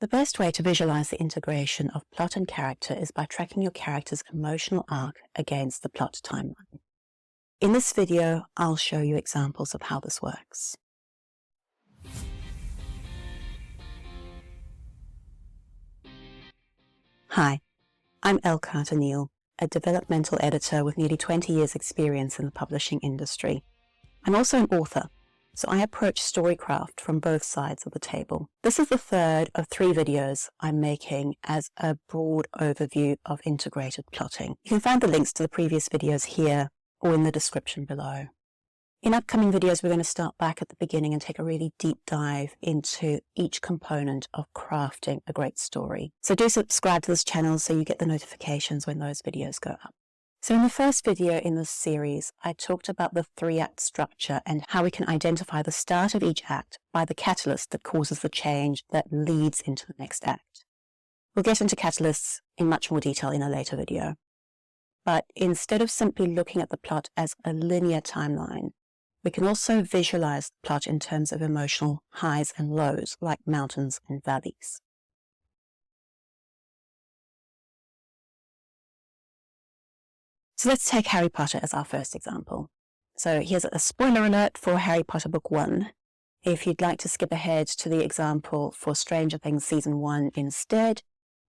The best way to visualize the integration of plot and character is by tracking your character's emotional arc against the plot timeline. In this video, I'll show you examples of how this works. Hi, I'm Carter Neal, a developmental editor with nearly 20 years' experience in the publishing industry. I'm also an author, so I approach storycraft from both sides of the table. This is the third of 3 videos I'm making as a broad overview of integrated plotting. You can find the links to the previous videos here or in the description below. In upcoming videos, we're going to start back at the beginning and take a really deep dive into each component of crafting a great story. So do subscribe to this channel so you get the notifications when those videos go up. So in the first video in this series, I talked about the 3-act structure and how we can identify the start of each act by the catalyst that causes the change that leads into the next act. We'll get into catalysts in much more detail in a later video. But instead of simply looking at the plot as a linear timeline, we can also visualize the plot in terms of emotional highs and lows, like mountains and valleys. So let's take Harry Potter as our first example. So here's a spoiler alert for Harry Potter Book 1. If you'd like to skip ahead to the example for Stranger Things Season 1 instead,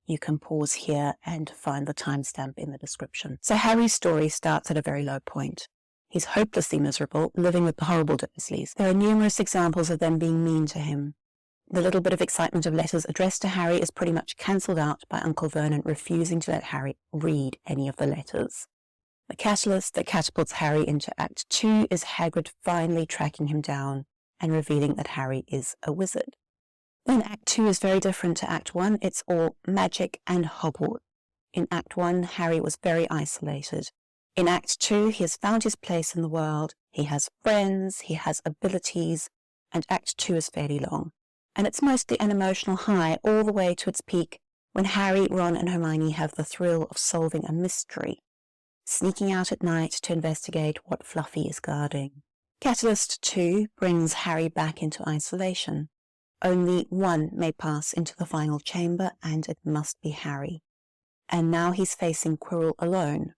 you can pause here and find the timestamp in the description. So Harry's story starts at a very low point. He's hopelessly miserable, living with the horrible Dursleys. There are numerous examples of them being mean to him. The little bit of excitement of letters addressed to Harry is pretty much cancelled out by Uncle Vernon refusing to let Harry read any of the letters. The catalyst that catapults Harry into Act 2 is Hagrid finally tracking him down and revealing that Harry is a wizard. Then Act 2 is very different to Act 1. It's all magic and Hogwarts. In Act 1, Harry was very isolated. In Act 2, he has found his place in the world, he has friends, he has abilities, and Act 2 is fairly long. And it's mostly an emotional high all the way to its peak when Harry, Ron and Hermione have the thrill of solving a mystery, sneaking out at night to investigate what Fluffy is guarding. Catalyst 2 brings Harry back into isolation. Only one may pass into the final chamber, and it must be Harry. And now he's facing Quirrell alone.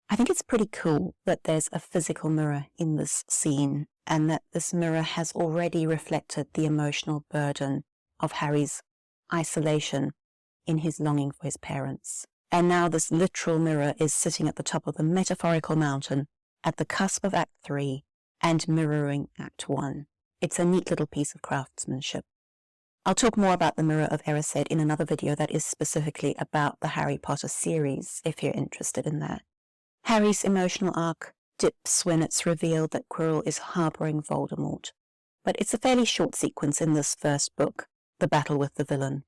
I think it's pretty cool that there's a physical mirror in this scene, and that this mirror has already reflected the emotional burden of Harry's isolation in his longing for his parents. And now this literal mirror is sitting at the top of the metaphorical mountain at the cusp of Act 3 and mirroring Act 1. It's a neat little piece of craftsmanship. I'll talk more about the Mirror of Erised in another video that is specifically about the Harry Potter series, if you're interested in that. Harry's emotional arc dips when it's revealed that Quirrell is harbouring Voldemort, but it's a fairly short sequence in this first book, the battle with the villain.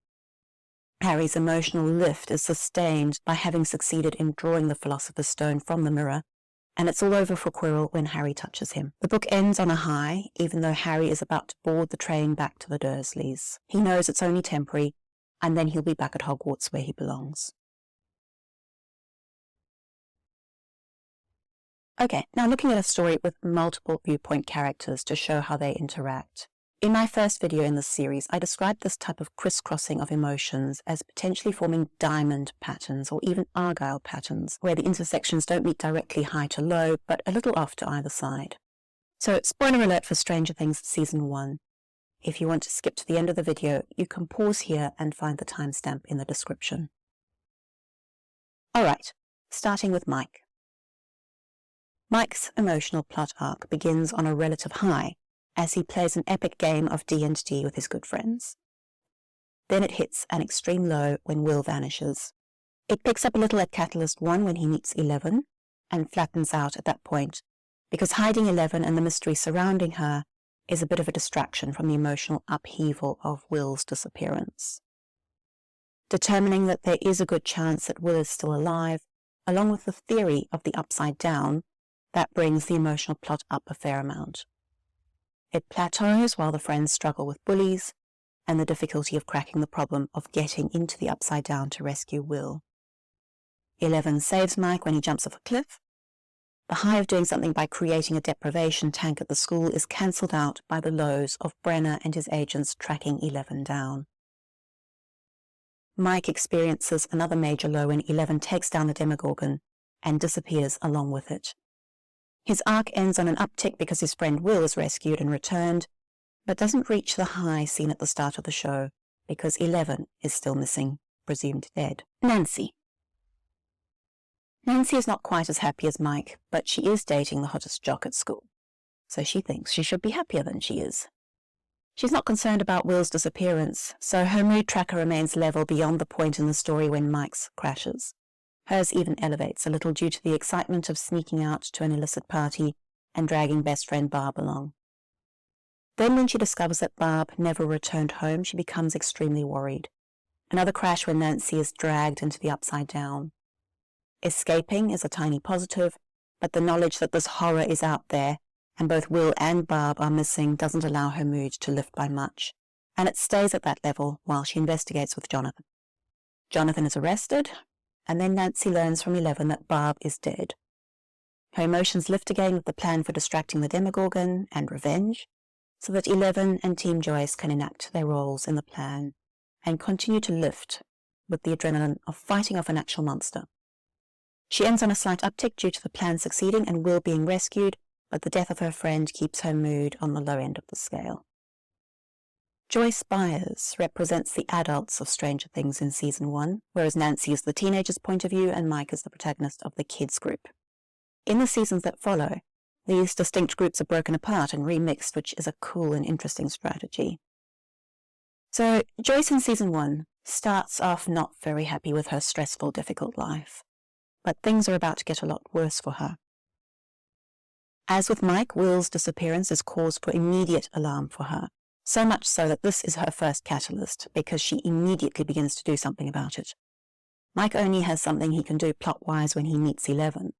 Harry's emotional lift is sustained by having succeeded in drawing the Philosopher's Stone from the mirror, and it's all over for Quirrell when Harry touches him. The book ends on a high, even though Harry is about to board the train back to the Dursleys. He knows it's only temporary, and then he'll be back at Hogwarts where he belongs. Okay, now looking at a story with multiple viewpoint characters to show how they interact. In my first video in this series, I described this type of crisscrossing of emotions as potentially forming diamond patterns or even argyle patterns, where the intersections don't meet directly high to low, but a little off to either side. So, spoiler alert for Stranger Things Season 1. If you want to skip to the end of the video, you can pause here and find the timestamp in the description. Alright, starting with Mike. Mike's emotional plot arc begins on a relative high, as he plays an epic game of D&D with his good friends. Then it hits an extreme low when Will vanishes. It picks up a little at Catalyst 1 when he meets 11, and flattens out at that point, because hiding 11 and the mystery surrounding her is a bit of a distraction from the emotional upheaval of Will's disappearance. Determining that there is a good chance that Will is still alive, along with the theory of the upside down, that brings the emotional plot up a fair amount. It plateaus while the friends struggle with bullies and the difficulty of cracking the problem of getting into the upside down to rescue Will. 11 saves Mike when he jumps off a cliff. The high of doing something by creating a deprivation tank at the school is cancelled out by the lows of Brenner and his agents tracking 11 down. Mike experiences another major low when 11 takes down the Demogorgon and disappears along with it. His arc ends on an uptick because his friend Will is rescued and returned, but doesn't reach the high seen at the start of the show because 11 is still missing, presumed dead. Nancy. Nancy is not quite as happy as Mike, but she is dating the hottest jock at school, so she thinks she should be happier than she is. She's not concerned about Will's disappearance, so her mood tracker remains level beyond the point in the story when Mike's crashes. Hers even elevates a little due to the excitement of sneaking out to an illicit party and dragging best friend Barb along. Then when she discovers that Barb never returned home, she becomes extremely worried. Another crash when Nancy is dragged into the Upside Down. Escaping is a tiny positive, but the knowledge that this horror is out there and both Will and Barb are missing doesn't allow her mood to lift by much, and it stays at that level while she investigates with Jonathan. Jonathan is arrested, and then Nancy learns from 11 that Barb is dead. Her emotions lift again with the plan for distracting the Demogorgon and revenge, so that 11 and Team Joyce can enact their roles in the plan and continue to lift with the adrenaline of fighting off an actual monster. She ends on a slight uptick due to the plan succeeding and Will being rescued, but the death of her friend keeps her mood on the low end of the scale. Joyce Byers represents the adults of Stranger Things in Season 1, whereas Nancy is the teenager's point of view and Mike is the protagonist of the kids group. In the seasons that follow, these distinct groups are broken apart and remixed, which is a cool and interesting strategy. So, Joyce in Season 1 starts off not very happy with her stressful, difficult life, but things are about to get a lot worse for her. As with Mike, Will's disappearance is cause for immediate alarm for her, so much so that this is her first catalyst, because she immediately begins to do something about it. Mike only has something he can do plot-wise when he meets 11.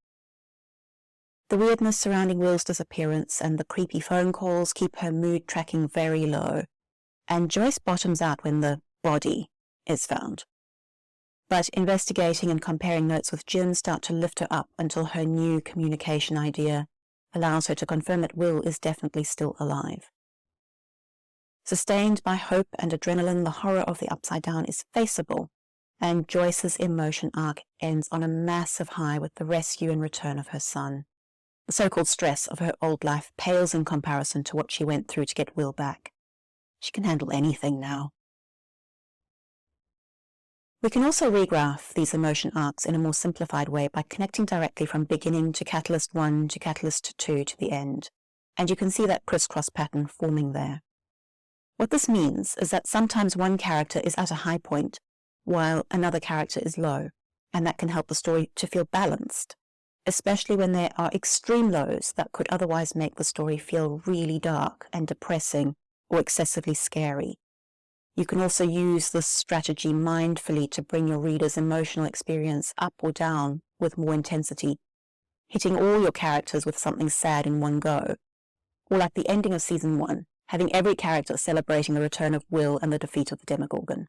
The weirdness surrounding Will's disappearance and the creepy phone calls keep her mood tracking very low, and Joyce bottoms out when the body is found. But investigating and comparing notes with Jim start to lift her up until her new communication idea allows her to confirm that Will is definitely still alive. Sustained by hope and adrenaline, the horror of the Upside Down is faceable, and Joyce's emotion arc ends on a massive high with the rescue and return of her son. The so-called stress of her old life pales in comparison to what she went through to get Will back. She can handle anything now. We can also regraph these emotion arcs in a more simplified way by connecting directly from beginning to Catalyst 1 to Catalyst 2 to the end, and you can see that crisscross pattern forming there. What this means is that sometimes one character is at a high point, while another character is low, and that can help the story to feel balanced, especially when there are extreme lows that could otherwise make the story feel really dark and depressing or excessively scary. You can also use this strategy mindfully to bring your reader's emotional experience up or down with more intensity, hitting all your characters with something sad in one go, or like the ending of Season 1, having every character celebrating the return of Will and the defeat of the Demogorgon.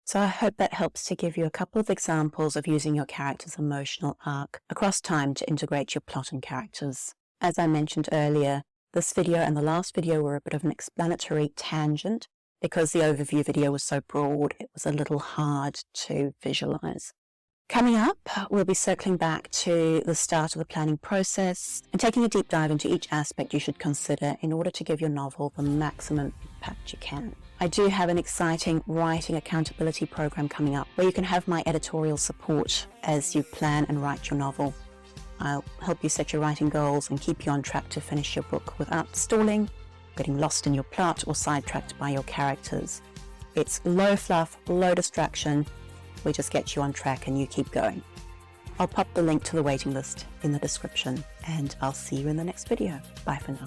So I hope that helps to give you a couple of examples of using your character's emotional arc across time to integrate your plot and characters. As I mentioned earlier, this video and the last video were a bit of an explanatory tangent because the overview video was so broad, it was a little hard to visualize. Coming up, we'll be circling back to the start of the planning process and taking a deep dive into each aspect you should consider in order to give your novel the maximum impact you can. I do have an exciting writing accountability program coming up where you can have my editorial support as you plan and write your novel. I'll help you set your writing goals and keep you on track to finish your book without stalling, getting lost in your plot, or sidetracked by your characters. It's low fluff, low distraction. We just get you on track and you keep going. I'll pop the link to the waiting list in the description, and I'll see you in the next video. Bye for now.